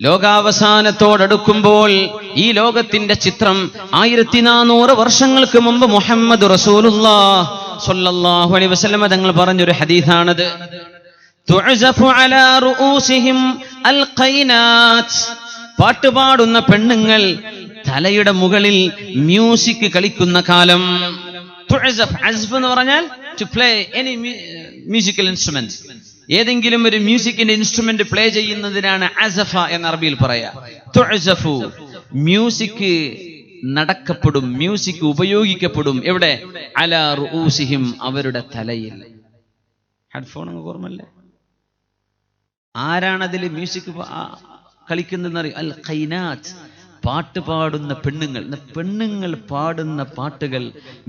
ലോകാവസാനത്തോടടുക്കുമ്പോൾ ഈ ലോകത്തിന്റെ ചിത്രം 1400 വർഷങ്ങൾക്ക് മുമ്പ് മുഹമ്മദ് റസൂലുള്ളാഹി സ്വല്ലല്ലാഹു അലൈഹി വസല്ലം തങ്ങൾ പറഞ്ഞൊരു ഹദീസാണത്. തുഅസഫു അലാ റൂസിഹിം അൽഖൈനാത്ത്. പാട്ടുപാടുന്ന പെണ്ണുങ്ങൾ തലയുടെ മുകളിൽ മ്യൂസിക് കളിക്കുന്ന കാലം. തുഅസഫ്, അസ്ഫ് എന്ന് പറഞ്ഞാൽ to play any musical instrument. ഏതെങ്കിലും ഒരു മ്യൂസിക്കിന്റെ ഇൻസ്ട്രുമെന്റ് പ്ലേ ചെയ്യുന്നതിനാണ് അസഫ എന്ന് അറബിയിൽ പറയാ. തുഅസഫു, മ്യൂസിക് നടക്കപ്പെടും, മ്യൂസിക് ഉപയോഗിക്കപ്പെടും. എവിടെ? അലാ റൂസിഹിം, അവരുടെ തലയിൽ. ഹെഡ്ഫോൺ ഓർമ്മല്ലേ? ആരാണതിൽ മ്യൂസിക് കളിക്കുന്നതെന്ന് അറിയാം? അൽ ഖൈനാത്ത്, പാട്ട് പാടുന്ന പെണ്ണുങ്ങൾ. പെണ്ണുങ്ങൾ പാടുന്ന പാട്ടുകൾ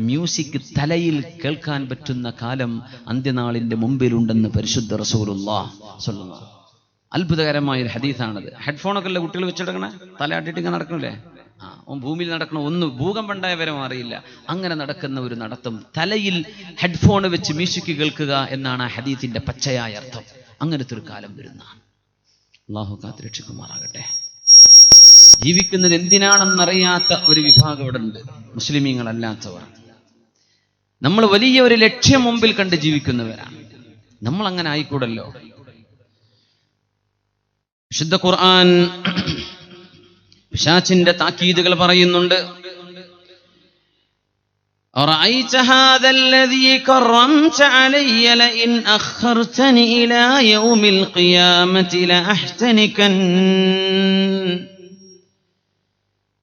മ്യൂസിക് തലയിൽ കേൾക്കാൻ പറ്റുന്ന കാലം അന്ത്യനാളിന്റെ മുമ്പിലുണ്ടെന്ന് പരിശുദ്ധ റസൂലുള്ളാഹി സ്വല്ലല്ലാഹു. അത്ഭുതകരമായൊരു ഹദീസാണത്. ഹെഡ്ഫോണൊക്കെ ഉള്ള കുട്ടികൾ വെച്ചെടുക്കണേ, തലയാട്ടിട്ട് ഇങ്ങനെ നടക്കണല്ലേ? ഭൂമിയിൽ നടക്കണ ഒന്ന് ഭൂകമ്പം ഉണ്ടായ വരെ അറിയില്ല. അങ്ങനെ നടക്കുന്ന ഒരു നടത്തം, തലയിൽ ഹെഡ്ഫോൺ വെച്ച് മ്യൂസിക് കേൾക്കുക എന്നാണ് ആ ഹദീസിന്റെ പച്ചയായ അർത്ഥം. അങ്ങനത്തെ ഒരു കാലം വരുന്ന അല്ലാഹു കാത്തുരക്ഷിക്കുമാറാകട്ടെ. ജീവിക്കുന്നത് എന്തിനാണെന്നറിയാത്ത ഒരു വിഭാഗം ഇവിടെ ഉണ്ട്, മുസ്ലിമീങ്ങളല്ലാത്തവർ. നമ്മൾ വലിയ ഒരു ലക്ഷ്യം മുമ്പിൽ കണ്ട് ജീവിക്കുന്നവരാണ്. നമ്മൾ അങ്ങനെ ആയിക്കൂടല്ലോ. വിശുദ്ധ ഖുർആൻ പിശാചിന്റെ താക്കീതുകൾ പറയുന്നുണ്ട്. أرأيت هذا الذي كرمت علي لئن أخرتني إلى يوم القيامة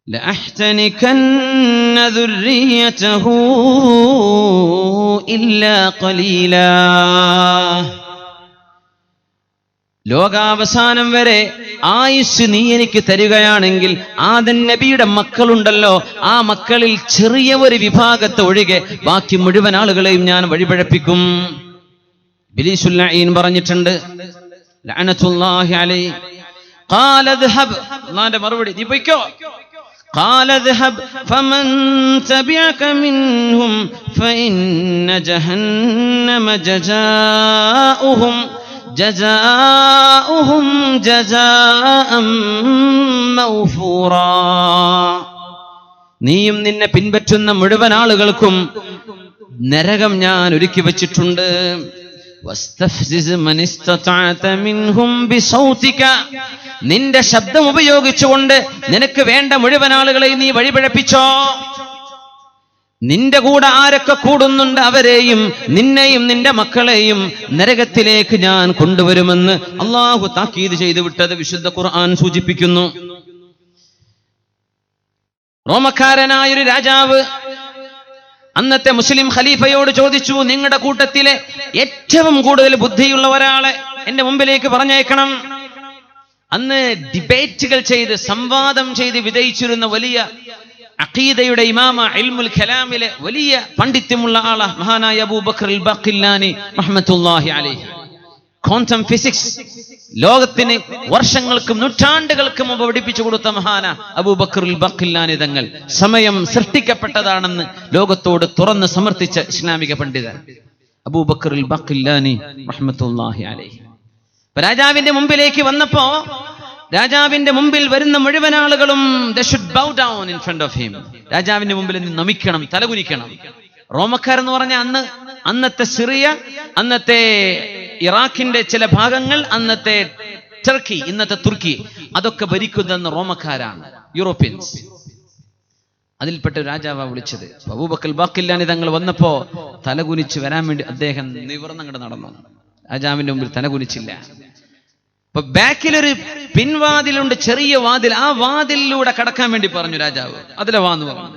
لأحتنكن ذريته إلا قليلا. ലോകാവസാനം വരെ ആയുസ് നീ എനിക്ക് തരികയാണെങ്കിൽ ആദം നബിയുടെ മക്കളുണ്ടല്ലോ, ആ മക്കളിൽ ചെറിയ ഒരു വിഭാഗത്തെ ഒഴികെ ബാക്കി മുഴുവൻ ആളുകളെയും ഞാൻ വഴിപഴപ്പിക്കും. ഇബ്ലീസുൽ ലഈൻ പറഞ്ഞിട്ടുണ്ട്, ലഅനത്തുല്ലാഹി അലൈഹി. ഖാലദ്ഹബ്, അല്ലാഹുവിന്റെ മറുപടി, നീ പോയിക്കോ. ഖാലദ്ഹബ് ഫമൻ തബിഅക മിൻഹും ഫഇന്ന ജഹന്നമ ജസാഉഹും ജസാഅൻ മൗഫൂറാ. നീയും നിന്നെ പിൻപറ്റുന്ന മുഴുവൻ ആളുകൾക്കും നരകം ഞാൻ ഒരുക്കി വച്ചിട്ടുണ്ട്. വസ്തഫ്സിസ് മൻ ഇസ്തതഅത മിൻഹും ബിസൗതിക. നിന്റെ ശബ്ദം ഉപയോഗിച്ചുകൊണ്ട് നിനക്ക് വേണ്ട മുഴുവൻ ആളുകളെയും നീ വഴിപഴപ്പിച്ചോ. നിന്റെ കൂടെ ആരൊക്കെ കൂടുന്നുണ്ട് അവരെയും നിന്നെയും നിന്റെ മക്കളെയും നരകത്തിലേക്ക് ഞാൻ കൊണ്ടുവരുമെന്ന് അള്ളാഹു താക്കീത് ചെയ്തു വിട്ടത് വിശുദ്ധ ഖുർആൻ സൂചിപ്പിക്കുന്നു. റോമക്കാരനായൊരു രാജാവ് അന്നത്തെ മുസ്ലിം ഖലീഫയോട് ചോദിച്ചു, നിങ്ങളുടെ കൂട്ടത്തിലെ ഏറ്റവും കൂടുതൽ ബുദ്ധിയുള്ള ഒരാളെ എന്റെ മുമ്പിലേക്ക് പറഞ്ഞേക്കണം. അന്ന് ഡിബേറ്റുകൾ ചെയ്ത് സംവാദം ചെയ്ത് വിജയിച്ചിരുന്ന വലിയ അഖീദയുടെ ഇമാമ, ഇൽമുൽ കലാമിലെ വലിയ പണ്ഡിത്യമുള്ള ആളാ മഹാനായ അബൂബക്കർ അൽ ബഖില്ലാനി റഹ്മത്തുള്ളാഹി അലൈഹി. ക്വാണ്ടം ഫിസിക്സ് ലോകത്തിന് വർഷങ്ങൾക്കും നൂറ്റാണ്ടുകൾക്കും മുമ്പ് പഠിപ്പിച്ചു കൊടുത്ത മഹാന അബൂബക്കർ അൽ ബഖില്ലാനി തങ്ങൾ സമയം സൃഷ്ടിക്കപ്പെട്ടതാണെന്ന് ലോകത്തോട് തുറന്ന് സമർത്ഥിച്ച ഇസ്ലാമിക പണ്ഡിതൻ അബൂബക്കർ അൽ ബഖില്ലാനി റഹ്മത്തുള്ളാഹി അലൈഹി. രാജാവിന്റെ മുമ്പിലേക്ക് വന്നപ്പോ രാജാവിന്റെ മുമ്പിൽ വരുന്ന മുഴുവൻ ആളുകളും they should bow down in front of him. രാജാവിന്റെ മുമ്പിൽ നമിക്കണം, തലകുനിക്കണം. റോമക്കാരെന്ന് പറഞ്ഞ അന്നത്തെ സിറിയ, അന്നത്തെ ഇറാഖിന്റെ ചില ഭാഗങ്ങൾ, അന്നത്തെ ടർക്കി, ഇന്നത്തെ തുർക്കി, അതൊക്കെ ഭരിക്കുന്ന റോമക്കാരാണ്, യൂറോപ്യൻസ്. അതിൽപ്പെട്ട രാജാവാ വിളിച്ചത്. അബൂബക്കർ ബഖില്ലാനി തങ്ങൾ വന്നപ്പോ തലകുനിച്ച് വരാൻ വേണ്ടി അദ്ദേഹം നിവർന്നങ്ങോട്ട് നടന്നു. രാജാവിന്റെ മുമ്പിൽ തലകുനിച്ചില്ല. അപ്പൊ ബാക്കിലൊരു പിൻവാതിലുണ്ട്, ചെറിയ വാതിൽ. ആ വാതിലിലൂടെ കടക്കാൻ വേണ്ടി പറഞ്ഞു രാജാവ്. അതിലെ വാന്ന് പറഞ്ഞു.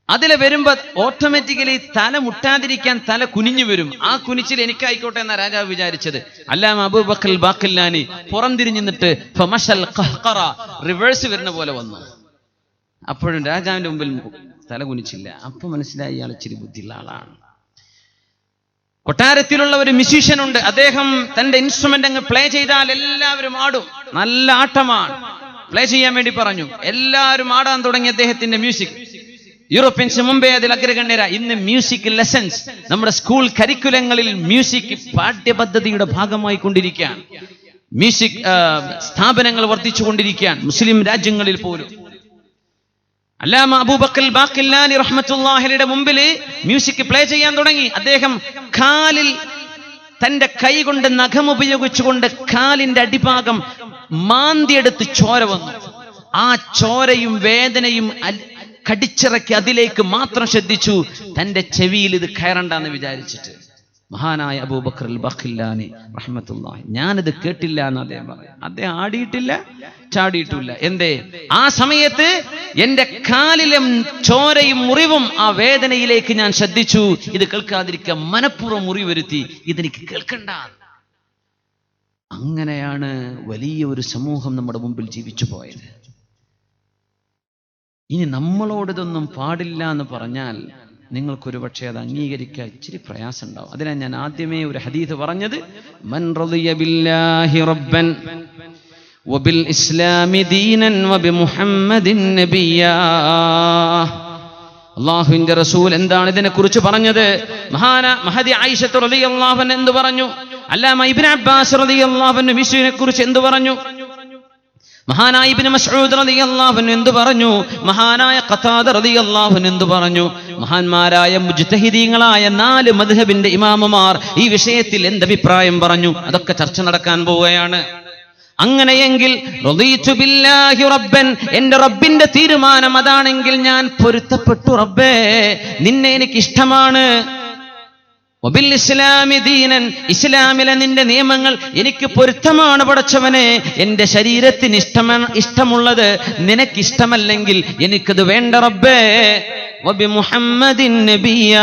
അതിലെ വരുമ്പോ ഓട്ടോമാറ്റിക്കലി തല മുട്ടാതിരിക്കാൻ തല കുനിഞ്ഞു വരും. ആ കുനിച്ചിൽ എനിക്കായിക്കോട്ടെ എന്നാ രാജാവ് വിചാരിച്ചത്. അല്ലാമ അബൂബക്കർ ബഖില്ലാനി പുറം തിരിഞ്ഞു നിന്നിട്ട് റിവേഴ്സ് വരുന്ന പോലെ വന്നു. അപ്പോഴും രാജാവിന്റെ മുമ്പിൽ തല കുനിച്ചില്ല. അപ്പൊ മനസ്സിലായി ഇയാൾ ഇച്ചിരി ബുദ്ധിയുള്ള ആളാണ്. കൊട്ടാരത്തിലുള്ള ഒരു മ്യൂസീഷ്യൻ ഉണ്ട്. അദ്ദേഹം തന്റെ ഇൻസ്ട്രുമെന്റ് അങ്ങ് പ്ലേ ചെയ്താൽ എല്ലാവരും ആടും. നല്ല ആട്ടമാണ്. പ്ലേ ചെയ്യാൻ വേണ്ടി പറഞ്ഞു. എല്ലാവരും ആടാൻ തുടങ്ങി അദ്ദേഹത്തിന്റെ മ്യൂസിക്. യൂറോപ്യൻസ് മുമ്പേ അതിൽ അഗ്രഗണ്യര. ഇന്ന് മ്യൂസിക് ലെസൺസ് നമ്മുടെ സ്കൂൾ കരിക്കുലങ്ങളിൽ മ്യൂസിക് പാഠ്യപദ്ധതിയുടെ ഭാഗമായി കൊണ്ടിരിക്കുകയാണ്. മ്യൂസിക് സ്ഥാപനങ്ങൾ വർദ്ധിച്ചുകൊണ്ടിരിക്കുകയാണ് മുസ്ലിം രാജ്യങ്ങളിൽ പോലും. അല്ലാമ അബൂബക്കർ ബാഖില്ലാനി റഹ്മത്തുള്ളാഹിയുടെ മുമ്പിൽ മ്യൂസിക് പ്ലേ ചെയ്യാൻ തുടങ്ങി. അദ്ദേഹം കാലിൽ തന്റെ കൈ കൊണ്ട് നഖം ഉപയോഗിച്ചുകൊണ്ട് കാലിന്റെ അടിഭാഗം മാന്തിയെടുത്ത് ചോര വന്നു. ആ ചോരയും വേദനയും കടിച്ചിറക്കി അതിലേക്ക് മാത്രം ശ്രദ്ധിച്ചു, തന്റെ ചെവിയിൽ ഇത് കയറണ്ടെന്ന് വിചാരിച്ചിട്ട്. മഹാനായ അബൂബക്കർ ബാഖില്ലാനി റഹ്മത്തുള്ളാഹി, ഞാനിത് കേട്ടില്ല എന്ന് അദ്ദേഹം പറയും. അദ്ദേഹം ആടിയിട്ടില്ല, ചാടിയിട്ടില്ല. എന്തേ? ആ സമയത്ത് എന്റെ കാലിലും ചോരയും മുറിവും ആ വേദനയിലേക്ക് ഞാൻ ശ്രദ്ധിച്ചു. ഇത് കേൾക്കാതിരിക്കാൻ മനഃപൂർവ്വം മുറിവ് വരുത്തി, ഇതെനിക്ക് കേൾക്കണ്ട. അങ്ങനെയാണ് വലിയ ഒരു സമൂഹം നമ്മുടെ മുമ്പിൽ ജീവിച്ചു പോയത്. ഇനി നമ്മളോടിതൊന്നും പാടില്ല എന്ന് പറഞ്ഞാൽ നിങ്ങൾക്കൊരു പക്ഷേ അത് അംഗീകരിക്കാൻ ഇച്ചിരി പ്രയാസം ഉണ്ടാവും. അതിനാണ് ഞാൻ ആദ്യമേ ഒരു ഹദീസ് പറഞ്ഞത്, മൻ റളിയ ബില്ലാഹി റബ്ബൻ വബിൽ ഇസ്ലാമി ദീനൻ വബി മുഹമ്മദിൻ നബിയ്യാ. അല്ലാഹുവിന്റെ റസൂൽ എന്താണ് ഇതിനെക്കുറിച്ച് പറഞ്ഞത്? മഹദി ആയിഷ റളിയല്ലാഹു അൻഹ എന്ത് പറഞ്ഞു? അല്ലാമ ഇബ്നു അബ്ബാസ് റളിയല്ലാഹു അൻഹു വിഷയത്തെക്കുറിച്ച് എന്ത് പറഞ്ഞു? മഹാനായ ഇബ്നു മസ്ഊദ് റളിയല്ലാഹു അൻഹു എന്തു പറഞ്ഞു? മഹാനായ ഖതാദ റളിയല്ലാഹു അൻഹു എന്തു പറഞ്ഞു? മഹാന്മാരായ മുജ്തഹിദീങ്ങളായ 4 മദ്ഹബിന്റെ ഇമാമുമാർ ഈ വിഷയത്തിൽ എന്തഭിപ്രായം പറഞ്ഞു? അതൊക്കെ ചർച്ച നടക്കാൻ പോവുകയാണ്. അങ്ങനെയെങ്കിൽ റളീതു ബില്ലാഹി റബ്ബൻ, എന്റെ റബ്ബിന്റെ തീരുമാനം അതാണെങ്കിൽ ഞാൻ പൊരുത്തപ്പെട്ടു റബ്ബേ, നിന്നെ എനിക്ക് ഇഷ്ടമാണ്. വബിൽ ഇസ്ലാമി ദീനൻ, ഇസ്ലാമിലെ നിന്റെ നിയമങ്ങൾ എനിക്ക് പൊരുത്തമാണ് പടച്ചവനെ. എന്റെ ശരീരത്തിന് ഇഷ്ടമുള്ളത് നിനക്കിഷ്ടമല്ലെങ്കിൽ എനിക്കത് വേണ്ട റബ്ബേ. വബി മുഹമ്മദിൻ നബിയ്യ,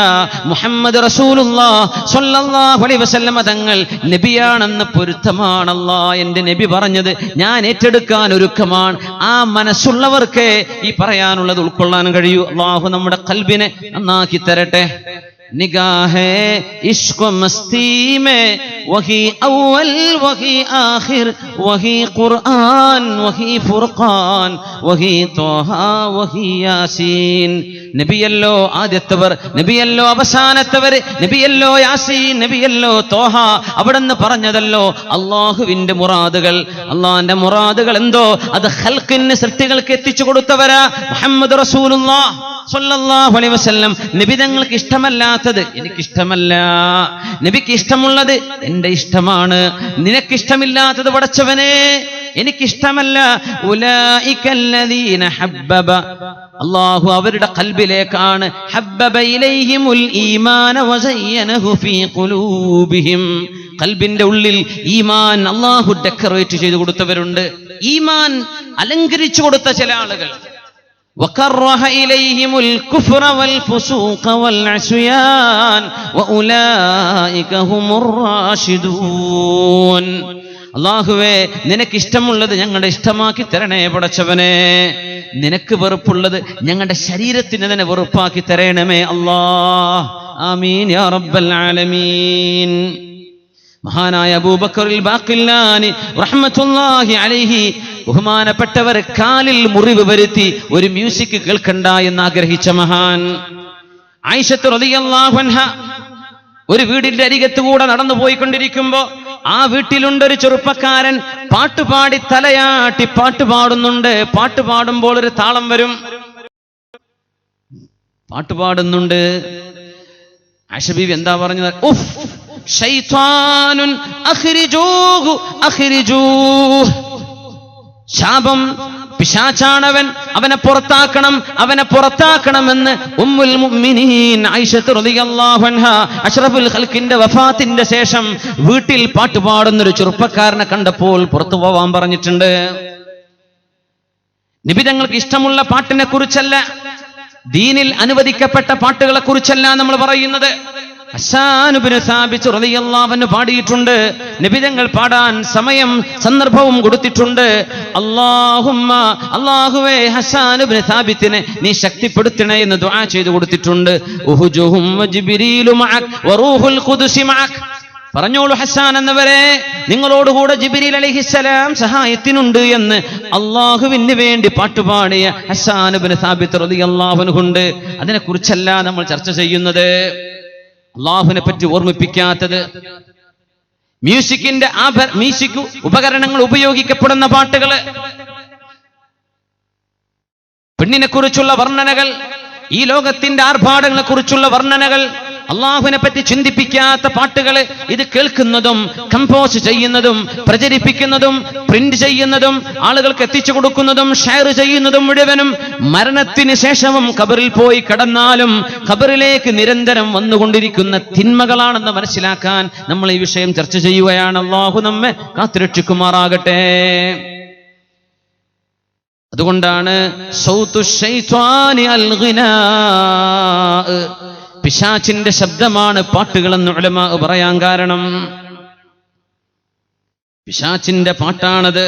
മുഹമ്മദ് റസൂലുള്ളാഹ് സ്വല്ലല്ലാഹു അലൈഹി വസല്ലമ തങ്ങൾ നബിയാണെന്ന് പൊരുത്തമാണല്ലാ എന്റെ നബി പറഞ്ഞത് ഞാൻ ഏറ്റെടുക്കാൻ ഒരുക്കമാണ്. ആ മനസ്സുള്ളവർക്ക് ഈ പറയാനുള്ളത് ഉൾക്കൊള്ളാൻ കഴിയൂ. അല്ലാഹു നമ്മുടെ ഖൽബിനെ നന്നാക്കി തരട്ടെ. निगाहे इश्क मस्ती में वही अव्वल वही आखिर वही ഖുർആൻ वही ഫുർഖാൻ वही തോഹാ वही യാസീൻ. നബിയല്ലോ ആദ്യത്തവർ, നബിയല്ലോ അവസാനത്തവർ, നബിയല്ലോ യാസീൻ, നബിയല്ലോ തോഹ. അവിടെന്ന് പറഞ്ഞതല്ലോ അള്ളാഹുവിന്റെ മുറാദുകൾ. അള്ളാഹിന്റെ മുറാദുകൾ എന്തോ അത് ഖൽഖിന് സൃഷ്ടികൾക്ക് എത്തിച്ചു കൊടുത്തവരാ മുഹമ്മദ് റസൂലുള്ളാഹ് സ്വല്ലല്ലാഹു അലൈഹി വസല്ലം. നബി തങ്ങൾക്ക് ഇഷ്ടമല്ലാത്തത് എനിക്കിഷ്ടമല്ല, നബിക്ക് ഇഷ്ടമുള്ളത് എന്റെ ഇഷ്ടമാണ്, നിനക്കിഷ്ടമില്ലാത്തത് പടച്ചവനെ എനിക്കിഷ്ടമല്ല. ഉലൈകല്ലദീന ഹബ്ബബ, അല്ലാഹു അവരുടെ ഖൽബിലേക്കാണ് ഹബ്ബബ ഇലൈഹിമുൽ ഈമാന വസയ്യനഹു ഫീ ഖുലൂബിഹിം, ഖൽബിന്റെ ഉള്ളിൽ ഈമാൻ അല്ലാഹു ഡെക്കറേറ്റ് ചെയ്തു കൊടുത്തവരുണ്ട്. ഈമാൻ അലങ്കരിച്ചു കൊടുത്ത ചില ആളുകൾ. وكره إليهم الكفر والفسوق والعصيان وأولئك هم الراشدون. അല്ലാഹുവേ നിനക്ക് ഇഷ്ടമുള്ളത് ഞങ്ങളുടെ ഇഷ്ടമാക്കി തരണേ പടച്ചവനെ, നിനക്ക് വെറുപ്പുള്ളത് ഞങ്ങളുടെ ശരീരത്തിന് തന്നെ വെറുപ്പാക്കി തരണമേ അല്ലാഹ്. ആമീൻ യാ റബ്ബൽ ആലമീൻ. മഹാനായ അബൂബക്കർ ബാഖില്ലാനി റഹ്മത്തുള്ളാഹി അലൈഹി, ബഹുമാനപ്പെട്ടവർ കാലിൽ മുറിവ് വരുത്തി ഒരു മ്യൂസിക് കേൾക്കണ്ട എന്ന് ആഗ്രഹിച്ച മഹാൻ. ആയിഷ റളിയല്ലാഹു അൻഹ ഒരു വീടിന്റെ അരികത്തുകൂടെ നടന്നു പോയിക്കൊണ്ടിരിക്കുമ്പോ ആ വീട്ടിലുണ്ടൊരു ചെറുപ്പക്കാരൻ പാട്ടുപാടി തലയാട്ടി പാട്ട് പാടുന്നുണ്ട്. പാട്ട് പാടുമ്പോൾ ഒരു താളം വരും, പാട്ട് പാടുന്നുണ്ട്. ആയിഷ ബീവി എന്താ പറഞ്ഞത്? ഉഫ് ശൈത്വാനുൻ അഖ്രിജൂഹു അഖ്രിജൂഹ്, ശാപം, പിശാചാണവൻ, അവനെ പുറത്താക്കണം, അവനെ പുറത്താക്കണമെന്ന് ഉമ്മുൽ മുഅ്മിനീൻ ആയിഷ റളിയല്ലാഹു അൻഹ അഷ്റഫുൽ ഖൽഖിന്റെ വഫാത്തിന്റെ ശേഷം വീട്ടിൽ പാട്ടുപാടുന്നൊരു ചെറുപ്പക്കാരനെ കണ്ടപ്പോൾ പുറത്തു പോവാൻ പറഞ്ഞിട്ടുണ്ട്. നബി തങ്ങൾക്ക് ഇഷ്ടമുള്ള പാട്ടിനെ കുറിച്ചല്ല, ദീനിൽ അനുവദിക്കപ്പെട്ട പാട്ടുകളെ കുറിച്ചല്ല നമ്മൾ പറയുന്നത്. ഹസ്സാൻ ഇബ്നു സാബിത്ത് റളിയല്ലാഹു അൻഹു പാടിയിട്ടുണ്ട്. നബി തങ്ങൾ പാടാൻ സമയം സന്ദർഭവും കൊടുത്തിട്ടുണ്ട്. അല്ലാഹുവേ ഹസ്സാൻ ഇബ്നു സാബിത്തിനെ നീ ശക്തിപ്പെടുത്തണേ എന്ന് ദുആ ചെയ്തു കൊടുത്തിട്ടുണ്ട്. ഉഹുജുഹും വജിബ്രീലു മഅക് വറൂഹുൽ ഖുദ്സി മഅക്, പറഞ്ഞോളൂ ഹസ്സാൻ എന്നവരെ, നിങ്ങളോടുകൂടെ ജിബ്രീൽ അലൈഹിസ്സലാം സഹായത്തിനുണ്ട് എന്ന് അള്ളാഹുവിന് വേണ്ടി പാട്ടുപാടിയ ഹസ്സാൻ ഇബ്നു സാബിത്ത് റളിയല്ലാഹു അൻഹു ഉണ്ട്. അതിനെക്കുറിച്ചല്ല നമ്മൾ ചർച്ച ചെയ്യുന്നത്. അള്ളാഹുവിനെ പറ്റി ഓർമ്മിപ്പിക്കാത്തത്. മ്യൂസിക് ഉപകരണങ്ങൾ ഉപയോഗിക്കപ്പെടുന്ന പാട്ടുകൾ, പെണ്ണിനെ കുറിച്ചുള്ള വർണ്ണനകൾ, ഈ ലോകത്തിന്റെ ആർഭാടങ്ങളെ കുറിച്ചുള്ള വർണ്ണനകൾ, അള്ളാഹുവിനെ പറ്റി ചിന്തിപ്പിക്കാത്ത പാട്ടുകൾ, ഇത് കേൾക്കുന്നതും കമ്പോസ് ചെയ്യുന്നതും പ്രചരിപ്പിക്കുന്നതും പ്രിന്റ് ചെയ്യുന്നതും ആളുകൾക്ക് എത്തിച്ചു കൊടുക്കുന്നതും ഷെയർ ചെയ്യുന്നതും മുഴുവനും മരണത്തിന് ശേഷവും ഖബറിൽ പോയി കിടന്നാലും ഖബറിലേക്ക് നിരന്തരം വന്നുകൊണ്ടിരിക്കുന്ന തിന്മകളാണെന്ന് മനസ്സിലാക്കാൻ നമ്മൾ ഈ വിഷയം ചർച്ച ചെയ്യുകയാണ്. അള്ളാഹു നമ്മെ കാത്തുരക്ഷിക്കുമാറാകട്ടെ. അതുകൊണ്ടാണ് പിശാചിന്റെ ശബ്ദമാണ് പാട്ടുകളെന്ന് ഉലമാ പറയാൻ കാരണം. പിശാചിന്റെ പാട്ടാണത്.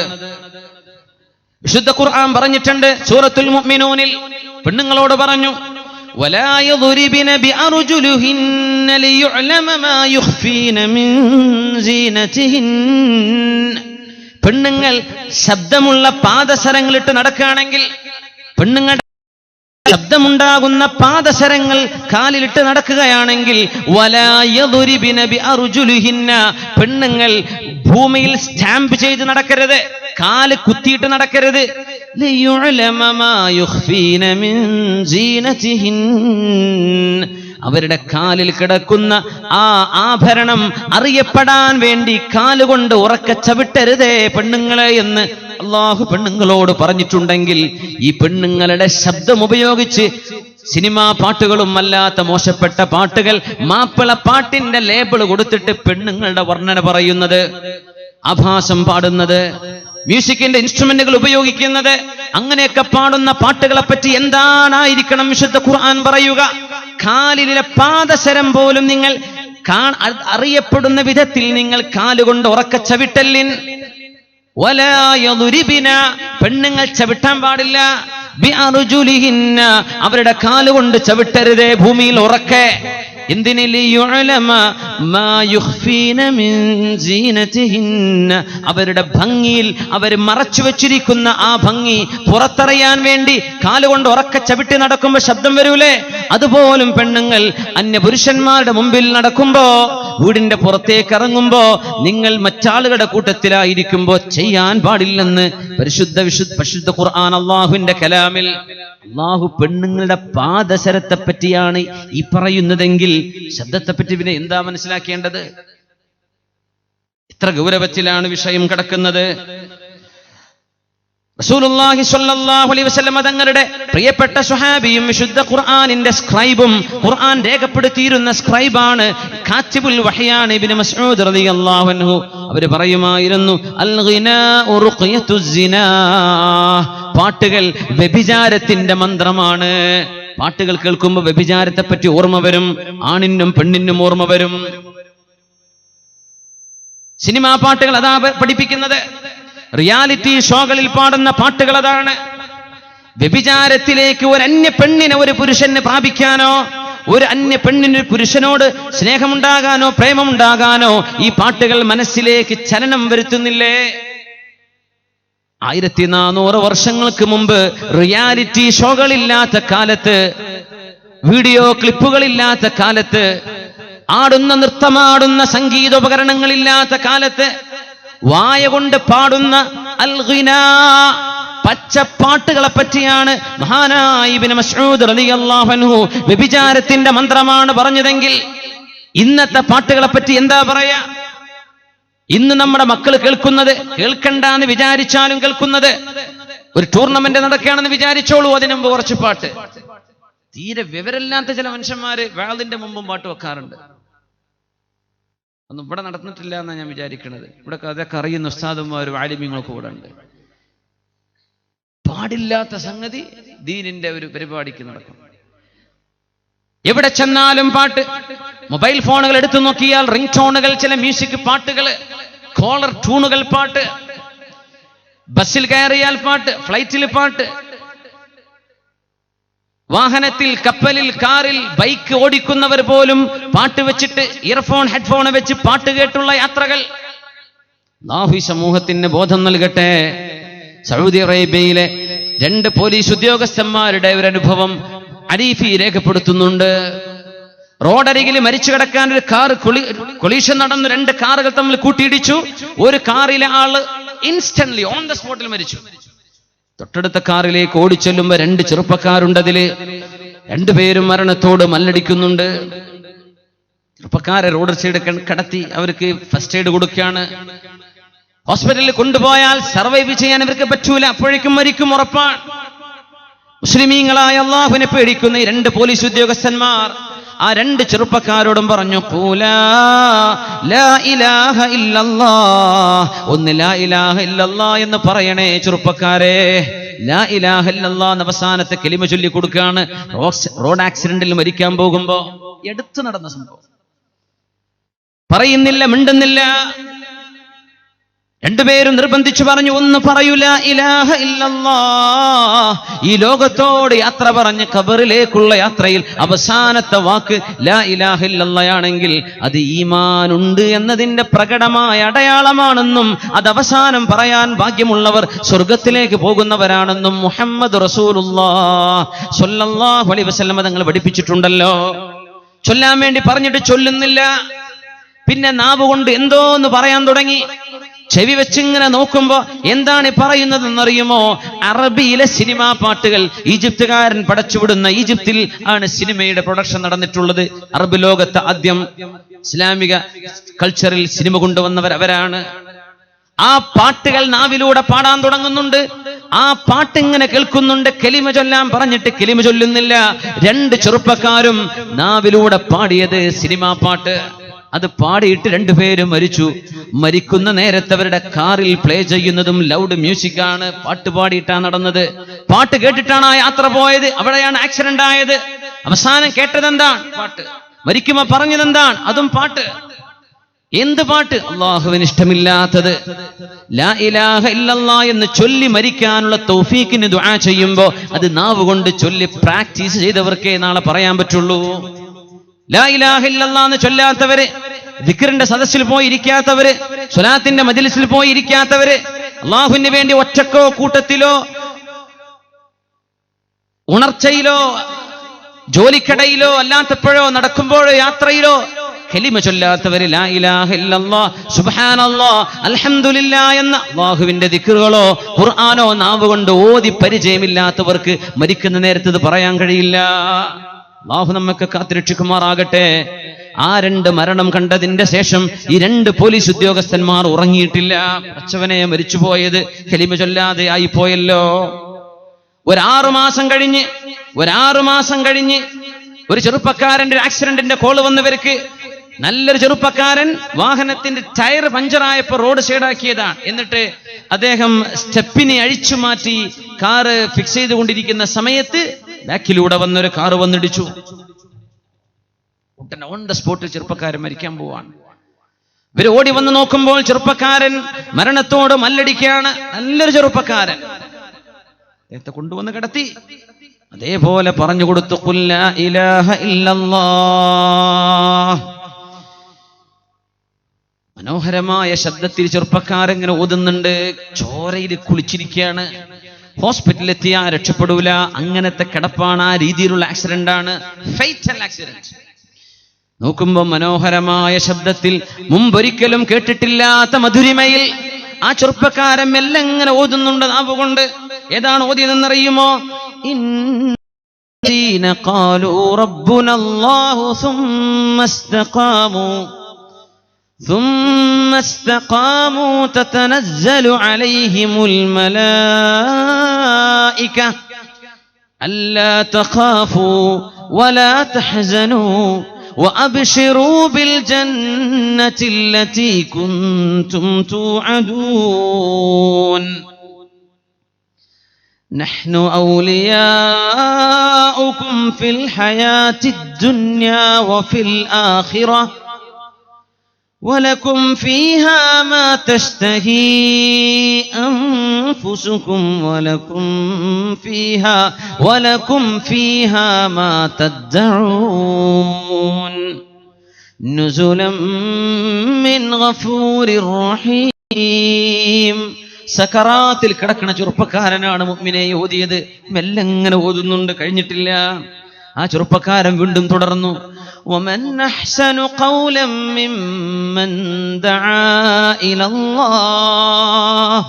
വിശുദ്ധ ഖുർആൻ പറഞ്ഞിട്ടുണ്ട് സൂറത്തുൽ മുഅ്മിനൂനിൽ, പെണ്ണുങ്ങളോട് പറഞ്ഞു, വലാ യദ്രിബന ബിഅർജുലിഹിന്ന ലിയുഅലമ മാ യുഖ്ഫീന മിൻ സീനതിഹിൻ. പെണ്ണുങ്ങൾ ശബ്ദമുള്ള പാദസരങ്ങളിട്ട് നടക്കുകയാണെങ്കിൽ, പെണ്ണുങ്ങൾ ശബ്ദമുണ്ടാകുന്ന പാദസരങ്ങൾ കാലിലിട്ട് നടക്കുകയാണെങ്കിൽ, വലാ യദ്രിബന ബിഅർജുലിഹിന്ന, പെണ്ണുങ്ങൾ ഭൂമിയിൽ സ്റ്റാമ്പ് ചെയ്ത് നടക്കരുത്, കാല് കുത്തിയിട്ട് നടക്കരുത്. ലിയുഅലമ മാ യുഖ്ഫീന മിൻ സീനതിഹിൻ, അവരുടെ കാലിൽ കിടക്കുന്ന ആ ആഭരണം അറിയപ്പെടാൻ വേണ്ടി കാലുകൊണ്ട് ഉറക്കെ ചവിട്ടരുതേ പെണ്ണുങ്ങളെ എന്ന് അള്ളാഹു പെണ്ണുങ്ങളോട് പറഞ്ഞിട്ടുണ്ടെങ്കിൽ, ഈ പെണ്ണുങ്ങളുടെ ശബ്ദം ഉപയോഗിച്ച് സിനിമാ പാട്ടുകളും അല്ലാത്ത മോശപ്പെട്ട പാട്ടുകൾ, മാപ്പിള പാട്ടിന്റെ ലേബിൾ കൊടുത്തിട്ട് പെണ്ണുങ്ങളുടെ വർണ്ണന പറയുന്നത്, ആഭാസം പാടുന്നത്, മ്യൂസിക്കിന്റെ ഇൻസ്ട്രുമെന്റുകൾ ഉപയോഗിക്കുന്നത്, അങ്ങനെയൊക്കെ പാടുന്ന പാട്ടുകളെ പറ്റി എന്താണായിരിക്കണം വിശുദ്ധ ഖുർആൻ പറയുക? കാലിലെ പാദസരം പോലും നിങ്ങൾ അറിയപ്പെടുന്ന വിധത്തിൽ നിങ്ങൾ കാലുകൊണ്ട് ഉറക്ക ചവിട്ടല്ലിൻ. വലാ യദ്രിബന, പെണ്ണുങ്ങൾ ചവിട്ടാൻ പാടില്ല. ബിഅർജുലിഹിന്ന, അവരുടെ കാലുകൊണ്ട് ചവിട്ടരുതേ ഭൂമിയിൽ ഉറക്കെ. എന്തിന്? ലിയുഅലമ മാ യുഖ്ഫീന മിൻ സീനതിഹിന്ന, അവരുടെ ഭംഗിയിൽ അവർ മറച്ചു വെച്ചിരിക്കുന്ന ആ ഭംഗി പുറത്തറിയാൻ വേണ്ടി കാലുകൊണ്ട് ഉറക്കെ ചവിട്ടി നടക്കുമ്പോൾ ശബ്ദം വരൂലേ, അതുപോലും പെണ്ണുങ്ങൾ അന്യപുരുഷന്മാരുടെ മുമ്പിൽ നടക്കുമ്പോ, വീടിന്റെ പുറത്തേക്ക് ഇറങ്ങുമ്പോ, നിങ്ങൾ മറ്റാളുകളുടെ കൂട്ടത്തിലായിരിക്കുമ്പോ ചെയ്യാൻ പാടില്ലെന്ന് പരിശുദ്ധ ഖുർആൻ അള്ളാഹുവിന്റെ കലാമിൽ. അള്ളാഹു പെണ്ണുങ്ങളുടെ പാദസരത്തെ പറ്റിയാണ് ഈ പറയുന്നതെങ്കിൽ ശബ്ദത്തെ പറ്റി പിന്നെ എന്താ മനസ്സിലാക്കേണ്ടത്? എത്ര ഗൗരവത്തിലാണ് വിഷയം കിടക്കുന്നത്. റസൂലുള്ളാഹി സ്വല്ലല്ലാഹു അലൈഹി വസല്ലം തങ്ങളുടെ പ്രിയപ്പെട്ട സ്വഹാബിയും വിശുദ്ധ ഖുർആനിന്റെ സ്ക്രൈബും, ഖുർആൻ രേഖപ്പെടുത്തിയിരുന്ന സ്ക്രൈബാണ്, കാത്തിബുൽ വഹ്യാണ് ഇബ്നു മസ്ഊദ് റളിയല്ലാഹു അൻഹു. അവര് പറയുമായിരുന്നു, അൽ ഗിനാഉ റുഖ്യത്തുസ് സിനാ, പാട്ടുകൾ വ്യഭിചാരത്തിന്റെ മന്ത്രമാണ്. പാട്ടുകൾ കേൾക്കുമ്പോൾ വ്യഭിചാരത്തെ പറ്റി ഓർമ്മ വരും, ആണിനും പെണ്ണിനും ഓർമ്മ വരും. സിനിമാ പാട്ടുകൾ അതാ പഠിപ്പിക്കുന്നത്. റിയാലിറ്റി ഷോകളിൽ പാടുന്ന പാട്ടുകൾ അതാണ്. വ്യഭിചാരത്തിലേക്ക് ഒരു അന്യ പെണ്ണിനെ ഒരു പുരുഷന് പ്രാപിക്കാനോ, ഒരു അന്യ പെണ്ണിന് പുരുഷനോട് സ്നേഹമുണ്ടാകാനോ പ്രേമമുണ്ടാകാനോ ഈ പാട്ടുകൾ മനസ്സിലേക്ക് ചലനം വരുത്തുന്നില്ലേ? 1400 വർഷങ്ങൾക്ക് മുമ്പ് റിയാലിറ്റി ഷോകളില്ലാത്ത കാലത്ത്, വീഡിയോ ക്ലിപ്പുകളില്ലാത്ത കാലത്ത്, ആടുന്ന നൃത്തമാടുന്ന സംഗീതോപകരണങ്ങളില്ലാത്ത കാലത്ത് വായ കൊണ്ട് പാടുന്ന അൽ ഗിനാ, പച്ചപ്പാട്ടുകളെ പറ്റിയാണ് മഹാനായ ഇബ്നു മസ്ഊദ് റളിയല്ലാഹു അൻഹു വ്യഭിചാരത്തിന്റെ മന്ത്രമാണ് പറഞ്ഞതെങ്കിൽ, ഇന്നത്തെ പാട്ടുകളെ പറ്റി എന്താ പറയാ? ഇന്ന് നമ്മുടെ മക്കൾ കേൾക്കുന്നത്, കേൾക്കണ്ടെന്ന് വിചാരിച്ചാലും കേൾക്കുന്നത്, ഒരു ടൂർണമെന്റ് നടക്കുകയാണെന്ന് വിചാരിച്ചോളൂ, അതിനു മുമ്പ് കുറച്ച് പാട്ട്. തീരെ വിവരമില്ലാത്ത ചില മനുഷ്യന്മാര് വാളിന്റെ മുമ്പും പാട്ട് വെക്കാറുണ്ട്. ഒന്നും ഇവിടെ നടന്നിട്ടില്ല എന്നാണ് ഞാൻ വിചാരിക്കുന്നത്. ഇവിടെ അതൊക്കെ അറിയുന്ന ഉസ്താദുമാരും ആലിമീങ്ങളൊക്കെ ഇവിടെ ഉണ്ട്. പാടില്ലാത്ത സംഗതി ദീനിന്റെ ഒരു പരിപാടിക്ക് നടക്കും. എവിടെ ചെന്നാലും പാട്ട്. മൊബൈൽ ഫോണുകൾ എടുത്തു നോക്കിയാൽ റിംഗ് ടോണുകൾ, ചില മ്യൂസിക് പാട്ടുകൾ, കോളർ ട്യൂണുകൾ പാട്ട്, ബസ്സിൽ കയറിയാൽ പാട്ട്, ഫ്ലൈറ്റിൽ പാട്ട്, വാഹനത്തിൽ, കപ്പലിൽ, കാറിൽ, ബൈക്ക് ഓടിക്കുന്നവർ പോലും പാട്ട് വെച്ചിട്ട്, ഇയർഫോൺ ഹെഡ്ഫോൺ വെച്ച് പാട്ട് കേട്ടുള്ള യാത്രകൾ. അല്ലാഹു സമൂഹത്തിന് ബോധം നൽകട്ടെ. സൗദി അറേബ്യയിലെ 2 പോലീസ് ഉദ്യോഗസ്ഥന്മാരുടെ ഒരു അനുഭവം അരീഫി രേഖപ്പെടുത്തുന്നുണ്ട്. റോഡരികിൽ മരിച്ചു കിടക്കാൻ ഒരു കാർ കൊളീഷൻ നടന്നു. 2 കാറുകൾ തമ്മിൽ കൂട്ടിയിടിച്ചു. ഒരു കാറിലെ ആള് ഇൻസ്റ്റന്റ്ലി ഓൺ ദ സ്പോട്ടിൽ മരിച്ചു. തൊട്ടടുത്ത കാറിലേക്ക് ഓടിച്ചെല്ലുമ്പോ 2 ചെറുപ്പക്കാരുണ്ട്. അതില് 2 പേരും മരണത്തോട് മല്ലടിക്കുന്നുണ്ട്. ചെറുപ്പക്കാരെ റോഡ് സൈഡ് കടത്തി അവർക്ക് ഫസ്റ്റ് എയ്ഡ് കൊടുക്കുകയാണ്. ഹോസ്പിറ്റലിൽ കൊണ്ടുപോയാൽ സർവൈവ് ചെയ്യാൻ ഇവർക്ക് പറ്റൂല, അപ്പോഴേക്കും മരിക്കും ഉറപ്പാണ്. മുസ്ലിമീങ്ങളായ അല്ലാഹുവിനെ പേടിക്കുന്ന ഈ 2 പോലീസ് ഉദ്യോഗസ്ഥന്മാർ ആ 2 ചെറുപ്പക്കാരോടും പറഞ്ഞു, ഖൂലാ ലാ ഇലാഹ ഇല്ലല്ലാഹ്, ഒന്ന് ലാ ഇലാഹ ഇല്ലല്ലാഹ് എന്ന് പറയണേ ചെറുപ്പക്കാരെ. ലാ ഇലാഹ ഇല്ലല്ലാഹ് എന്ന അവസാനത്തെ കലിമ ചൊല്ലി കൊടുക്കുകയാണ്. റോഡ് ആക്സിഡന്റിൽ മരിക്കാൻ പോകുമ്പോ എടുത്തു നടന്ന സംഭവം. പറയുന്നില്ല, മിണ്ടുന്നില്ല. 2 പേരും നിർബന്ധിച്ചു പറഞ്ഞു, ഒന്ന് പറയൂ ലാ ഇലാഹ ഇല്ലല്ലാഹ്. ഈ ലോകത്തോട് യാത്ര പറഞ്ഞ് ഖബറിലേക്കുള്ള യാത്രയിൽ അവസാനത്തെ വാക്ക് ലാ ഇലാഹ ഇല്ലല്ലാഹ് ആണെങ്കിൽ അത് ഈമാനുണ്ട് എന്നതിന്റെ പ്രകടമായ അടയാളമാണെന്നും അത് അവസാനം പറയാൻ ഭാഗ്യമുള്ളവർ സ്വർഗത്തിലേക്ക് പോകുന്നവരാണെന്നും മുഹമ്മദ് റസൂലുള്ളാഹ് സ്വല്ലല്ലാഹു അലൈഹി വസല്ലം തങ്ങൾ പഠിപ്പിച്ചിട്ടുണ്ടല്ലോ. ചൊല്ലാൻ വേണ്ടി പറഞ്ഞിട്ട് ചൊല്ലുന്നില്ല. പിന്നെ നാവ് കൊണ്ട് എന്തോന്ന് പറയാൻ തുടങ്ങി. ചെവി വെച്ചിങ്ങനെ നോക്കുമ്പോ എന്താണ് പറയുന്നതെന്നറിയുമോ? അറബിയിലെ സിനിമാ പാട്ടുകൾ. ഈജിപ്തുകാരൻ പടച്ചുവിടുന്ന, ഈജിപ്തിൽ ആണ് സിനിമയുടെ പ്രൊഡക്ഷൻ നടന്നിട്ടുള്ളത്. അറബ് ലോകത്ത് ആദ്യം ഇസ്ലാമിക കൾച്ചറിൽ സിനിമ കൊണ്ടുവന്നവർ അവരാണ്. ആ പാട്ടുകൾ നാവിലൂടെ പാടാൻ തുടങ്ങുന്നുണ്ട്. ആ പാട്ടിങ്ങനെ കേൾക്കുന്നുണ്ട്. കലിമ ചൊല്ലാൻ പറഞ്ഞിട്ട് കലിമ ചൊല്ലുന്നില്ല. 2 ചെറുപ്പക്കാരും നാവിലൂടെ പാടിയത് സിനിമാ പാട്ട്. അത് പാടിയിട്ട് 2 പേരും മരിച്ചു. മരിക്കുന്ന നേരത്തെ അവരുടെ കാറിൽ പ്ലേ ചെയ്യുന്നതും ലൗഡ് മ്യൂസിക് ആണ്. പാട്ട് പാടിയിട്ടാണ് നടന്നത്. പാട്ട് കേട്ടിട്ടാണ് ആ യാത്ര പോയത്. അവിടെയാണ് ആക്സിഡന്റ് ആയത്. അവസാനം കേട്ടതെന്താണ്? പാട്ട്. മരിക്കുമ്പോ പറഞ്ഞതെന്താണ്? അതും പാട്ട്. എന്ത് പാട്ട്? അല്ലാഹുവിന് ഇഷ്ടമില്ലാത്തത്. ലാ ഇലാഹ ഇല്ലല്ലാഹ് എന്ന് ചൊല്ലി മരിക്കാനുള്ള തൗഫീഖിന് ദുആ ചെയ്യുമ്പോ അത് നാവ് കൊണ്ട് ചൊല്ലി പ്രാക്ടീസ് ചെയ്തവർക്കേ നാളെ പറയാൻ പറ്റുള്ളൂ. ലാ ഇലാഹ ഇല്ലല്ലാഹ് എന്ന് ചൊല്ലാത്തവര്, ദിക്റിന്റെ സദസ്സിൽ പോയി ഇരിക്കാത്തവര്, സ്വലാത്തിന്റെ മജ്ലിസിൽ പോയി ഇരിക്കാത്തവര്, അല്ലാഹുവിന് വേണ്ടി ഒറ്റക്കോ കൂട്ടത്തിലോ ഉണർച്ചയിലോ ജോലിക്കടയിലോ അല്ലാത്തപ്പോഴോ നടക്കുമ്പോഴോ യാത്രയിലോ കലിമ ചൊല്ലാത്തവര്, ലാ ഇലാഹ ഇല്ലല്ലാഹ് സുബ്ഹാനല്ലാഹ് അൽഹംദുലില്ലാഹ് എന്ന അല്ലാഹുവിന്റെ ദിക്റുകളോ ഖുർആനോ നാവ് കൊണ്ട് ഓതി പരിചയമില്ലാത്തവർക്ക് മരിക്കുന്ന നേരത്ത് ഇത് പറയാൻ കഴിയില്ല. അല്ലാഹു നമ്മക്ക് കാത്തുരക്ഷിക്കുമാറാകട്ടെ. ആ 2 മരണം കണ്ടതിന്റെ ശേഷം ഈ 2 പോലീസ് ഉദ്യോഗസ്ഥന്മാർ ഉറങ്ങിയിട്ടില്ല. അച്ചവനെ മരിച്ചുപോയത് കലിമ ചൊല്ലാതെ ആയി പോയല്ലോ. 6 മാസം കഴിഞ്ഞ് ഒരു ചെറുപ്പക്കാരന്റെ ആക്സിഡന്റിന്റെ കോള് വന്നവർക്ക്. നല്ലൊരു ചെറുപ്പക്കാരൻ വാഹനത്തിന്റെ ടയർ പഞ്ചറായപ്പോ റോഡ് സൈഡാക്കിയതാണ്. എന്നിട്ട് അദ്ദേഹം സ്റ്റെപ്പിനെ അഴിച്ചു മാറ്റി കാറ് ഫിക്സ് ചെയ്തുകൊണ്ടിരിക്കുന്ന സമയത്ത് ബാക്കിലൂടെ വന്നൊരു കാറ് വന്നിടിച്ചു. ഓൺ ദ സ്പോട്ടിൽ ചെറുപ്പക്കാരൻ മരിക്കാൻ പോവാണ്. ഇവര് ഓടി വന്ന് നോക്കുമ്പോൾ ചെറുപ്പക്കാരൻ മരണത്തോട് മല്ലടിക്കുകയാണ്. നല്ലൊരു ചെറുപ്പക്കാരൻ. അദ്ദേഹത്തെ കൊണ്ടുവന്ന് കിടത്തി. അതേപോലെ പറഞ്ഞു കൊടുത്തു, ഖുൽ ലാ ഇലാഹ ഇല്ലല്ലാഹ്. മനോഹരമായ ശബ്ദത്തിൽ ചെറുപ്പക്കാരെങ്ങനെ ഓതുന്നുണ്ട്. ചോരയിൽ കുളിച്ചിരിക്കുകയാണ്. ഹോസ്പിറ്റലിൽ എത്തിയാ രക്ഷപ്പെടൂല. അങ്ങനത്തെ കിടപ്പാണ്. ആ രീതിയിലുള്ള ആക്സിഡന്റ് ആണ്, ഫേറ്റൽ ആക്സിഡന്റ്. നോക്കുമ്പോ മനോഹരമായ ശബ്ദത്തിൽ, മുമ്പൊരിക്കലും കേട്ടിട്ടില്ലാത്ത മധുരിമയിൽ ആ ചെറുപ്പക്കാരൻ മെല്ലെ എങ്ങനെ ഓതുന്നുണ്ട് നാവുകൊണ്ട്. ഏതാണ് ഓതിയതെന്നറിയുമോ? ഇന്നീന ഖാലൂ റബ്ബുനല്ലാഹു ثم استقاموا تتنزل عليهم الملائكة ألا تخافوا ولا تحزنوا وأبشروا بالجنة التي كنتم توعدون نحن أولياؤكم في الحياة الدنيا وفي الآخرة ولكم فيها ما تشتهي أنفسكم ولكم فيها ما تدعون نزلا من غفور رحيم. സക്കറാത്തിൽ കിടക്കുന്ന ചെറുപ്പക്കാരനാണ് മുഅ്മിനെ ഓതിയത്. മെല്ലെങ്ങനെ ഓതുന്നുണ്ട്. കഴിഞ്ഞിട്ടില്ല. ആ ചെറുപ്പക്കാരൻ വീണ്ടും തുടർന്നു, ومن أحسن قولا ممن دعا إلى الله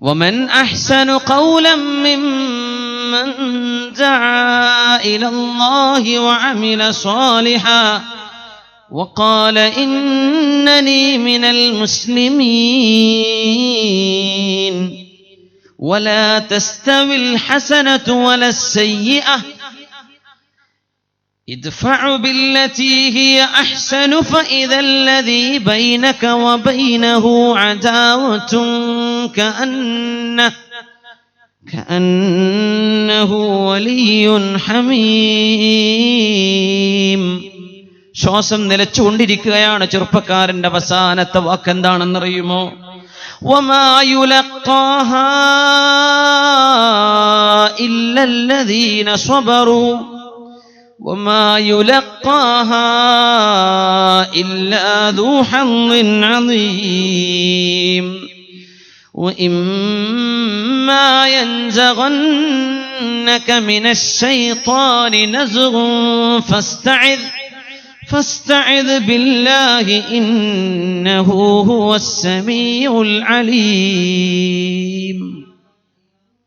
ومن أحسن قولا ممن دعا إلى الله وعمل صالحا وقال إنني من المسلمين ولا تستوي الحسنة ولا السيئة ادفع بالتي هي أحسن فإذا الذي بينك وبينه عداوة كأنه ولي حميم. ശ്വാസം നിലച്ചുകൊണ്ടിരിക്കുകയാണ് ചെറുപ്പക്കാരന്റെ അവസാനത്തെ വാക്ക് എന്താണെന്നറിയുമോ? وما يلقاها إلا الذين صبروا وما يلقاها إلا ذو حظ عظيم وإما ينزغنك من الشيطان نزغ فاستعذ بالله إنه هو السميع العليم.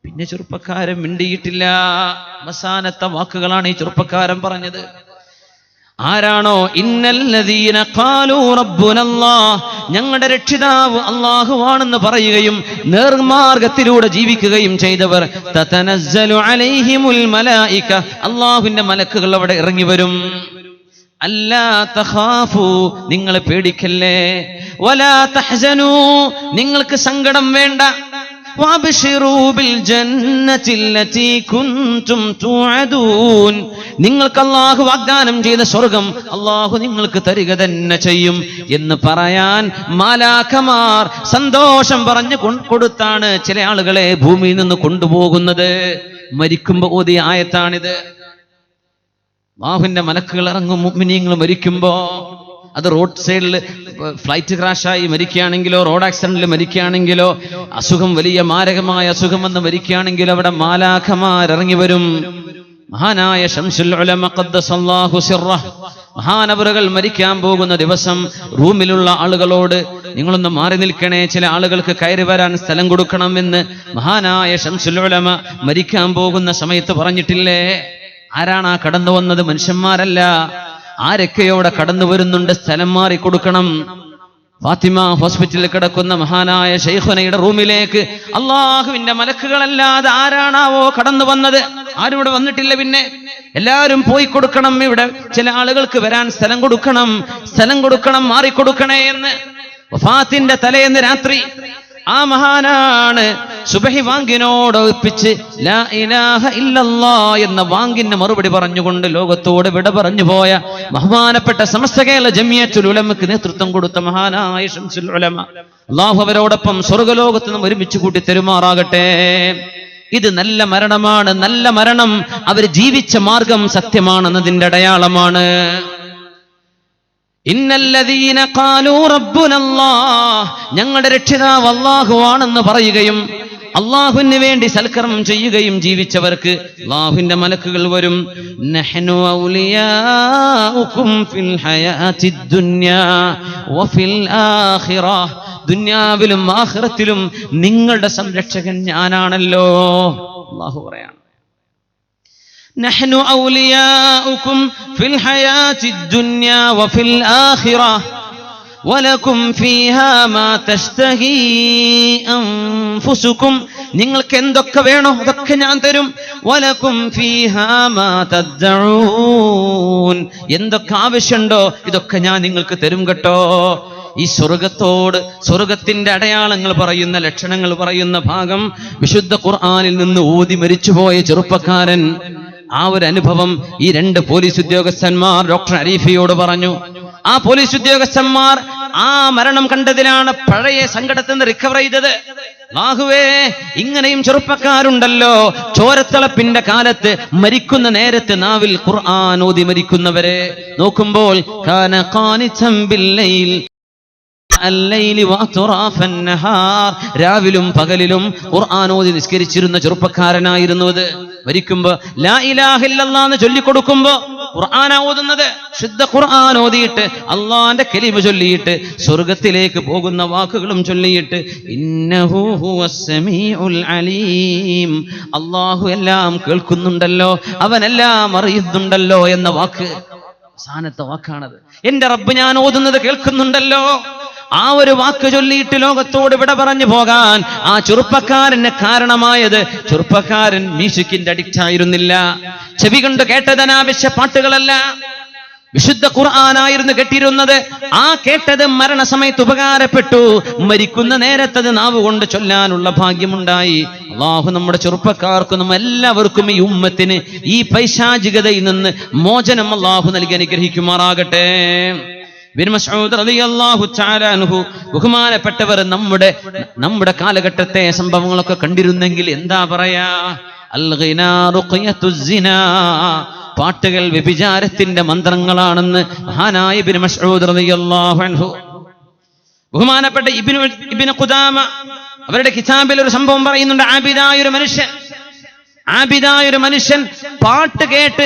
പിന്നെ ചെറുപ്പക്കാരൻ മിണ്ടിയിട്ടില്ല. അവസാനത്തെ വാക്കുകളാണ് ഈ ചെറുപ്പക്കാരൻ പറഞ്ഞത്. ആരാണോ ഇന്നല്ലദീന ഖാലൂ റബ്ബുനല്ലാഹ്, ഞങ്ങളുടെ രക്ഷിതാവ് അല്ലാഹുവാണെന്ന് പറയുകയും നേർമാർഗത്തിലൂടെ ജീവിക്കുകയും ചെയ്തവർ, തതനസ്സലു അലൈഹിമുൽ മലായിക, അല്ലാഹുവിന്റെ മലക്കുകൾ അവിടെ ഇറങ്ങി വരും. അല്ലാ തഖാഫു, നിങ്ങൾ പേടിക്കല്ലേ, വലാ തഹ്സനൂ, നിങ്ങൾക്ക് സങ്കടം വേണ്ട, വഅബ്ശിറൂ ബിൽ ജന്നത്തില്ലതി കുൻതും തുഅദൂൻ, നിങ്ങൾക്ക് അല്ലാഹു വാഗ്ദാനം ചെയ്ത സ്വർഗ്ഗം അല്ലാഹു നിങ്ങൾക്ക് തരിക തന്നെ ചെയ്യും എന്ന് പറയാൻ മാലാഖമാർ സന്തോഷം പറഞ്ഞു കൊടുത്താണ് ചില ആളുകളെ ഭൂമിയിൽ നിന്ന് കൊണ്ടുപോകുന്നത്. മരിക്കുമ്പോൾ ഓതിയ ആയത്താണിത്. അല്ലാഹുവിന്റെ മലക്കുകൾ ഇറങ്ങും. മുഅ്മിനീങ്ങൾ മരിക്കുമ്പോ, അത് റോഡ് സൈഡിൽ ഫ്ലൈറ്റ് ക്രാഷായി മരിക്കുകയാണെങ്കിലോ, റോഡ് ആക്സിഡന്റിൽ മരിക്കുകയാണെങ്കിലോ, അസുഖം വലിയ മാരകമായ അസുഖം വന്ന് മരിക്കുകയാണെങ്കിലോ, അവിടെ മാലാഖമാർ ഇറങ്ങി വരും. മഹാനായ ശംസുൽ ഉലമ ഖദ്ദസല്ലാഹു സിർറഹ്, മഹാനവറുകൾ മരിക്കാൻ പോകുന്ന ദിവസം റൂമിലുള്ള ആളുകളോട് നിങ്ങളൊന്ന് മാറി നിൽക്കണേ, ചില ആളുകൾക്ക് കയറി വരാൻ സ്ഥലം കൊടുക്കണമെന്ന് മഹാനായ ശംസുൽ ഉലമ മരിക്കാൻ പോകുന്ന സമയത്ത് പറഞ്ഞിട്ടില്ലേ? ആരാണ് ആ കടന്നു വന്നത്? മനുഷ്യന്മാരല്ല, ആരൊക്കെയോടെ കടന്നു വരുന്നുണ്ട്, സ്ഥലം മാറി കൊടുക്കണം. ഫാത്തിമ ഹോസ്പിറ്റലിൽ കിടക്കുന്ന മഹാനായ ശൈഖുനയുടെ റൂമിലേക്ക് അള്ളാഹുവിന്റെ മലക്കുകളല്ലാതെ ആരാണാവോ കടന്നു വന്നത്? ആരും ഇവിടെ വന്നിട്ടില്ല. പിന്നെ എല്ലാവരും പോയി കൊടുക്കണം, ഇവിടെ ചില ആളുകൾക്ക് വരാൻ സ്ഥലം കൊടുക്കണം, മാറിക്കൊടുക്കണേ എന്ന്. വഫാത്തിന്റെ തലേന്ന് രാത്രി ആ മഹാനാണ് സുബഹി വാങ്കിനോട് ഒപ്പിച്ച് ലാ ഇലാഹ ഇല്ലല്ലാഹ് എന്ന വാങ്കിന് മറുപടി പറഞ്ഞുകൊണ്ട് ലോകത്തോട് വിട പറഞ്ഞു പോയ ബഹുമാനപ്പെട്ട സമസ്ത കേരള ജമിയത്തുൽ ഉലമക്ക് നേതൃത്വം കൊടുത്ത മഹാനായ ശംസുൽ ഉലമ, അല്ലാഹു അവരോടൊപ്പം സ്വർഗ്ഗലോകത്ത് നിന്നും ഒരുമിച്ച് കൂട്ടി തെരുമാറാകട്ടെ. ഇത് നല്ല മരണമാണ്. നല്ല മരണം അവർ ജീവിച്ച മാർഗം സത്യമാണെന്നതിന്റെ അടയാളമാണ്. ഇന്നല്ലദീന ഖാലൂ റബ്ബുനല്ലാഹ്, ഞങ്ങളുടെ രക്ഷിതാവ് അല്ലാഹുവാണെന്ന് പറയുകയും അല്ലാഹുവിന് വേണ്ടി സൽക്കർമ്മം ചെയ്യുകയും ജീവിച്ചവർക്ക് അല്ലാഹുവിന്റെ മലക്കുകൾ വരും. നഹ്നു ഔലിയാഉകും ഫിൽ ഹയാത്തിദ് ദുനിയാ വഫിൽ ആഖിറഹ്, ദുനിയാവിലും ആഖിറത്തിലും നിങ്ങളുടെ സംരക്ഷകൻ ഞാനാണല്ലോ. അല്ലാഹു പറയാണ്, നഹ്നു ഔലിയാഉകും ഫിൽ ഹയാത്തിദ് ദുനിയാ വഫിൽ ആഖിറഹ് വലകും ഫീഹാ മാ തശ്തഹി അൻഫുസുകും, നിങ്ങൾക്ക് എന്തൊക്കെ വേണോ അതൊക്കെ ഞാൻ തരും. വലകും ഫീഹാ മാ തദ്ഊൻ, എന്തൊക്കെ ആവശ്യമുണ്ടോ ഇതൊക്കെ ഞാൻ നിങ്ങൾക്ക് തരും കേട്ടോ. ഈ സ്വർഗത്തിന്റെ അടയാളങ്ങൾ പറയുന്ന, ലക്ഷണങ്ങൾ പറയുന്ന ഭാഗം വിശുദ്ധ ഖുർആനിൽ നിന്ന് ഓതി മരിച്ചുപോയ ചെറുപ്പക്കാരൻ ആ ഒരു അനുഭവം ഈ രണ്ട് പോലീസ് ഉദ്യോഗസ്ഥന്മാർ ഡോക്ടർ അരീഫിയോട് പറഞ്ഞു. ആ പോലീസ് ഉദ്യോഗസ്ഥന്മാർ ആ മരണം കണ്ടതിലാണ് പഴയ സങ്കടത്തിൽ നിന്ന് റിക്കവർ ചെയ്തത്. അല്ലാഹുവേ, ഇങ്ങനെയും ചെറുപ്പക്കാരുണ്ടല്ലോ, ചോരത്തിളപ്പിന്റെ കാലത്ത് മരിക്കുന്ന നേരത്ത് നാവിൽ ഖുർആൻ ഓതി മരിക്കുന്നവരെ നോക്കുമ്പോൾ കാന ഖാനിതൻ ബില്ലൈൽ അൽ-ലൈലി വഅത്റാഫൻ നഹാർ, രാവിലും പകലിലും ഖുർആൻ ഓതി നിസ്കരിച്ചിരുന്ന ചെറുപ്പക്കാരനായിരുന്നു അത്. മരിക്കുമ്പോ ലാ ഇലാഹ ഇല്ലല്ലാഹ് എന്ന് ചൊല്ലിക്കൊടുക്കുമ്പോ ഖുർആൻ ഓതുന്നത്, ശുദ്ധ ഖുർആൻ ഓതിയിട്ട് അള്ളാന്റെ കലിമ ചൊല്ലിയിട്ട് സ്വർഗത്തിലേക്ക് പോകുന്ന വാക്കുകളും ചൊല്ലിയിട്ട് ഇന്നഹു ഹുവസ് സമീഉൽ അലീം, അല്ലാഹു എല്ലാം കേൾക്കുന്നുണ്ടല്ലോ, അവനെല്ലാം അറിയുന്നുണ്ടല്ലോ എന്ന വാക്ക് അവസാനത്തെ വാക്കാണത്. എന്റെ റബ്ബ് ഞാൻ ഓതുന്നത് കേൾക്കുന്നുണ്ടല്ലോ. ആ ഒരു വാക്ക് ചൊല്ലിയിട്ട് ലോകത്തോട് വിട പറഞ്ഞു പോകാൻ ആ ചെറുപ്പക്കാരന് കാരണമായത്, ചെറുപ്പക്കാരൻ മ്യൂസിക്കിന്റെ അഡിക്റ്റ് ആയിരുന്നില്ല, ചെവി കൊണ്ട് കേട്ടത് അനാവശ്യ പാട്ടുകളല്ല, വിശുദ്ധ ഖുർആനായിരുന്നു കേട്ടിരുന്നത്. ആ കേട്ടത് മരണസമയത്ത് ഉപകാരപ്പെട്ടു. മരിക്കുന്ന നേരത്തത് നാവ് കൊണ്ട് ചൊല്ലാനുള്ള ഭാഗ്യമുണ്ടായി. അല്ലാഹു നമ്മുടെ ചെറുപ്പക്കാർക്കും നമ്മ എല്ലാവർക്കും ഈ ഉമ്മത്തിന് ഈ പൈശാചികതയിൽ നിന്ന് മോചനം അല്ലാഹു നൽകി അനുഗ്രഹിക്കുമാറാകട്ടെ. ഇബ്നു മസ്ഊദ് റളിയല്ലാഹു തആല അൻഹു, ബഹുമാനപ്പെട്ടവർ നമ്മുടെ കാലഘട്ടത്തെ സംഭവങ്ങളൊക്കെ കണ്ടിരുന്നെങ്കിൽ എന്താ പറയാ, അൽ-ഗിനാ റുഖ്യത്തുസ് സിനാ, പാട്ടുകൾ വ്യഭിചാരത്തിന്റെ മന്ത്രങ്ങളാണെന്ന് മഹാനായ ഇബ്നു മസ്ഊദ് റളിയല്ലാഹു അൻഹു. ബഹുമാനപ്പെട്ട ഇബ്നു ഖുദാമ അവരുടെ കിതാബിൽ ഒരു സംഭവം പറയുന്നുണ്ട്. ആബിദായ ഒരു മനുഷ്യൻ പാട്ട് കേട്ട്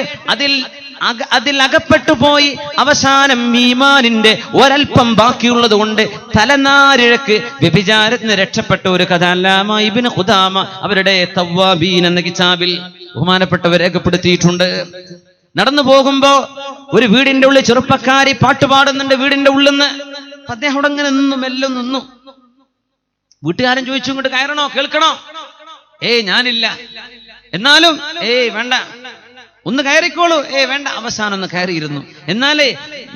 അതിൽ അകപ്പെട്ടു പോയി അവസാനം ഈമാനിന്റെ ഒരൽപ്പം ബാക്കിയുള്ളത് കൊണ്ട് തലനാരിഴക്ക് വ്യഭിചാരത്തിന് രക്ഷപ്പെട്ട ഒരു കഥ അല്ലാമ ഇബ്നു ഖുദാമ അവരുടെ തവ്വാബീൻ എന്ന കിതാബിൽ ബഹുമാനപ്പെട്ടവർ രേഖപ്പെടുത്തിയിട്ടുണ്ട്. നടന്നു പോകുമ്പോ ഒരു വീടിന്റെ ഉള്ളിൽ ചെറുപ്പക്കാരി പാട്ട് പാടുന്നുണ്ട് വീടിന്റെ ഉള്ളിൽ നിന്ന്. അദ്ദേഹം അവിടെ അങ്ങനെ നിന്നു. വീട്ടുകാരൻ ചോദിച്ചു, ഇങ്ങോട്ട് കയറണോ, കേൾക്കണോ? ഞാനില്ല. എന്നാലും വേണ്ട, ഒന്ന് കയറിക്കോളൂ. വേണ്ട. അവസാനം ഒന്ന് കയറിയിരുന്നു. എന്നാലേ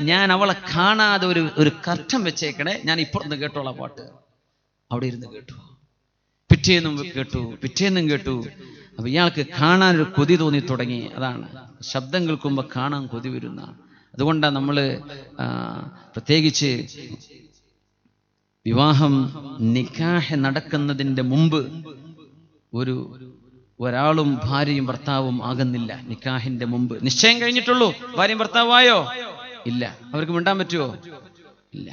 ഞാൻ അവളെ കാണാതെ ഒരു കർട്ടൻ വെച്ചേക്കണേ, ഞാൻ ഇപ്പുറത്ത് കേട്ടോളാം പാട്ട്. അവിടെ ഇരുന്ന് കേട്ടു. പിറ്റേന്നും കേട്ടു. അപ്പൊ ഇയാൾക്ക് കാണാനൊരു കൊതി തോന്നി തുടങ്ങി. അതാണ് ശബ്ദം കേൾക്കുമ്പോ കാണാൻ കൊതി വരുന്ന. അതുകൊണ്ടാണ് നമ്മള് പ്രത്യേകിച്ച് വിവാഹം നിക്കാഹ് നടക്കുന്നതിന്റെ മുമ്പ് ഒരാളും ഭാര്യയും ഭർത്താവും ആകുന്നില്ല. നിക്കാഹിന്റെ മുമ്പ് നിശ്ചയം കഴിഞ്ഞിട്ടുള്ളൂ. ഭാര്യയും ഭർത്താവായോ? ഇല്ല. അവർക്ക് മിണ്ടാൻ പറ്റുമോ? ഇല്ല.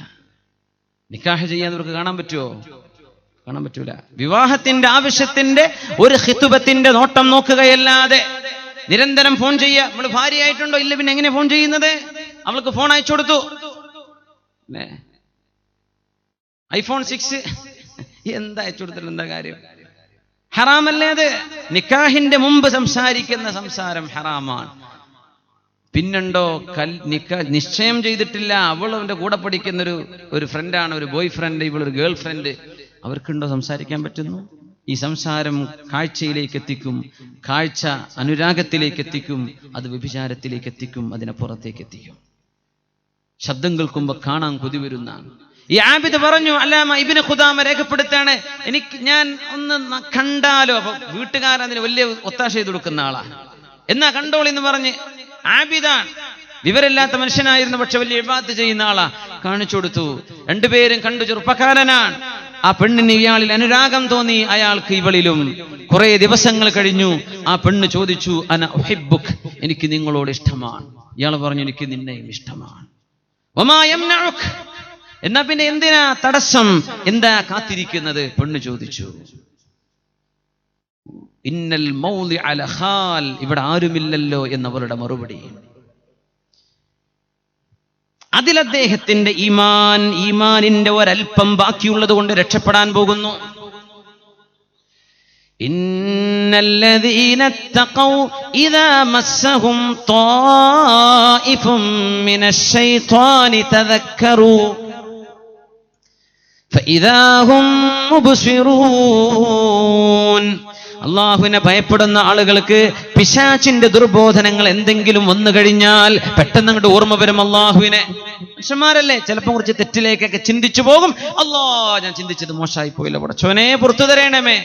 നിക്കാഹ് ചെയ്യാത്തവർക്ക് കാണാൻ പറ്റുമോ? കാണാൻ പറ്റൂല. വിവാഹത്തിന്റെ ആവശ്യത്തിന്റെ ഒരു ഖിതുബത്തിന്റെ നോട്ടം നോക്കുകയല്ലാതെ നിരന്തരം ഫോൺ ചെയ്യുക. നമ്മൾ ഭാര്യയായിട്ടുണ്ടോ? ഇല്ല. പിന്നെ എങ്ങനെ ഫോൺ ചെയ്യുന്നത്? അവൾക്ക് ഫോൺ അയച്ചു കൊടുത്തു, ഐഫോൺ 6 എന്താ അയച്ചു കൊടുത്തിട്ട് എന്താ കാര്യം? ഹറാമല്ലേ അത്? നിക്കാഹിന്റെ മുമ്പ് സംസാരിക്കുന്ന സംസാരം ഹറാമാണ്. പിന്നെണ്ടോ നിശ്ചയം ചെയ്തിട്ടില്ല, അവൾ അവന്റെ കൂടെ പഠിക്കുന്ന ഒരു ഫ്രണ്ടാണ്, ഒരു ബോയ് ഫ്രണ്ട്, ഇവളൊരു ഗേൾ ഫ്രണ്ട്, അവർക്കുണ്ടോ സംസാരിക്കാൻ പറ്റുന്നു? ഈ സംസാരം കാഴ്ചയിലേക്ക് എത്തിക്കും, കാഴ്ച അനുരാഗത്തിലേക്ക് എത്തിക്കും, അത് വ്യഭിചാരത്തിലേക്ക് എത്തിക്കും, അതിനപ്പുറത്തേക്ക് എത്തിക്കും. ശബ്ദം കേൾക്കുമ്പോ കാണാൻ കൊതി വരുന്ന ഈ ആബിദ് പറഞ്ഞു, അല്ലാമ ഇബ്നു ഖുദാമ രേഖപ്പെടുത്താണ്, ഞാൻ ഒന്ന് കണ്ടാലോ. അപ്പൊ വീട്ടുകാരതിന് വലിയ ഒത്താശ ചെയ്ത് കൊടുക്കുന്ന ആളാ. എന്നാ കണ്ടോളി എന്ന് പറഞ്ഞ് ആബിദാൻ വിവരമില്ലാത്ത മനുഷ്യനായിരുന്നു, പക്ഷെ വലിയ ഇബാദത്ത് ചെയ്യുന്ന ആളാ. കാണിച്ചു കൊടുത്തു. രണ്ടുപേരും കണ്ടു. ചെറുപ്പക്കാരനാണ്. ആ പെണ്ണിന് ഇയാളിൽ അനുരാഗം തോന്നി, അയാൾക്ക് ഇവളിലും. കുറെ ദിവസങ്ങൾ കഴിഞ്ഞു. ആ പെണ്ണ് ചോദിച്ചു, അന ഉഹിബ്ബുക്, എനിക്ക് നിങ്ങളോട് ഇഷ്ടമാണ്. ഇയാൾ പറഞ്ഞു, എനിക്ക് നിന്നെയും ഇഷ്ടമാണ്. വമാ യംനഉക്, എന്നാ പിന്നെ എന്തിനാ തടസ്സം, എന്താ കാത്തിരിക്കുന്നത്? പെണ്ണ് ചോദിച്ചു. ഇന്നൽ മൗളി അല ഖാൽ, ഇവിടെ ആരുമില്ലല്ലോ എന്നവരുടെ മറുപടി. അതിൽ അദ്ദേഹത്തിന്റെ ഈമാനിന്റെ ഒരൽപ്പം ബാക്കിയുള്ളത് കൊണ്ട് രക്ഷപ്പെടാൻ പോകുന്നു. ഇന്നല്ലദീന തഖൗ ഇദാ മസ്സഹും ത്വായിഫും മിനശ് ശൈത്വാനി തദക്കറൂ ഫഇദാ ഹും മുബ്സിറൂൻ. അള്ളാഹുവിനെ ഭയപ്പെടുന്ന ആളുകൾക്ക് പിശാചിന്റെ ദുർബോധനങ്ങൾ എന്തെങ്കിലും വന്നു കഴിഞ്ഞാൽ പെട്ടെന്ന് അങ്ങോട്ട് ഓർമ്മ വരും അള്ളാഹുവിനെ. മനുഷ്യന്മാരല്ലേ, ചിലപ്പോൾ കുറച്ച് തെറ്റിലേക്കൊക്കെ ചിന്തിച്ചു പോകും. ഞാൻ ചിന്തിച്ചത് മോശമായി പോയില്ല, പടച്ചോനെ പുറത്തു തരണമേ.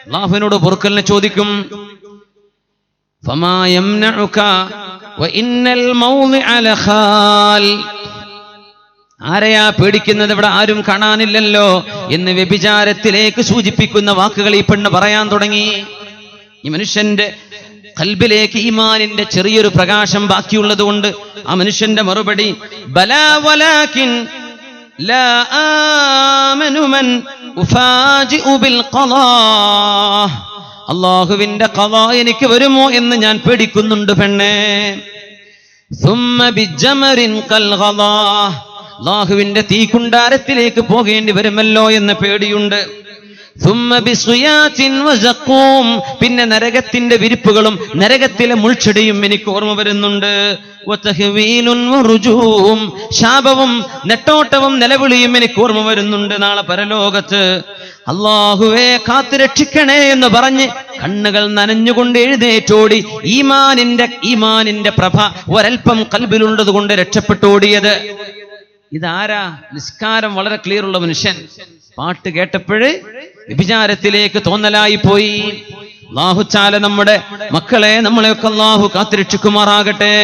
അള്ളാഹുവിനോട് പൊറുക്കലിനെ ചോദിക്കും. ഫമാ യംനഉക വഇന്നൽ മൗളിഅ ലഖാൽ, ആരെയാ പേടിക്കുന്നത്? ഇവിടെ ആരും കാണാനില്ലല്ലോ എന്ന് വ്യഭിചാരത്തിലേക്ക് സൂചിപ്പിക്കുന്ന വാക്കുകൾ ഈ പെണ്ണ് പറയാൻ തുടങ്ങി. ഈ മനുഷ്യന്റെ ഖൽബിലേക്ക് ഈമാനിന്റെ ചെറിയൊരു പ്രകാശം ബാക്കിയുള്ളത് കൊണ്ട് ആ മനുഷ്യന്റെ മറുപടി, ബലാ വലാകിൻ ലാ ആമനു മൻ ഉഫാജിഉ ബിൽ ഖളാ. അല്ലാഹുവിന്റെ ഖളാ എനിക്ക് വരുമോ എന്ന് ഞാൻ പേടിക്കുന്നുണ്ട് പെണ്ണേ. സുമ്മ ബിജമറിൻ കൽ ഖളാ. അല്ലാഹുവിന്റെ തീക്കുണ്ടാരത്തിലേക്ക് പോകേണ്ടി വരുമല്ലോ എന്ന പേടിയുണ്ട്. സുമ്മ ബിസുയാത്തിൻ വസഖൂം. പിന്നെ നരകത്തിന്റെ വിരിപ്പുകളും നരകത്തിലെ മുൾച്ചെടിയും എനിക്ക് ഓർമ്മ വരുന്നുണ്ട്. വതഹ്വീലുൻ വറുജൂം. ശാപവും നെട്ടോട്ടവും നിലവിളിയും എനിക്ക് ഓർമ്മ വരുന്നുണ്ട്. നാളെ പരലോകത്ത് അല്ലാഹുവേ കാത്തു രക്ഷിക്കണേ എന്ന് പറഞ്ഞ് കണ്ണുകൾ നനഞ്ഞുകൊണ്ട് എഴുന്നേറ്റോടി ഈമാനിന്റെ പ്രഭ ഒരൽപ്പം കൽബിലുള്ളത് കൊണ്ട് രക്ഷപ്പെട്ടോടിയത്. ഇതാരാ? നിസ്കാരം വളരെ ക്ലിയർ ഉള്ള മനുഷ്യൻ. പാട്ട് കേട്ടപ്പോഴ് വ്യഭിചാരത്തിലേക്ക് തോന്നലായി പോയി. അല്ലാഹു തആല നമ്മുടെ മക്കളെ നമ്മളെയൊക്കെ അല്ലാഹു കാത്തുരക്ഷിക്കുമാറാകട്ടെ.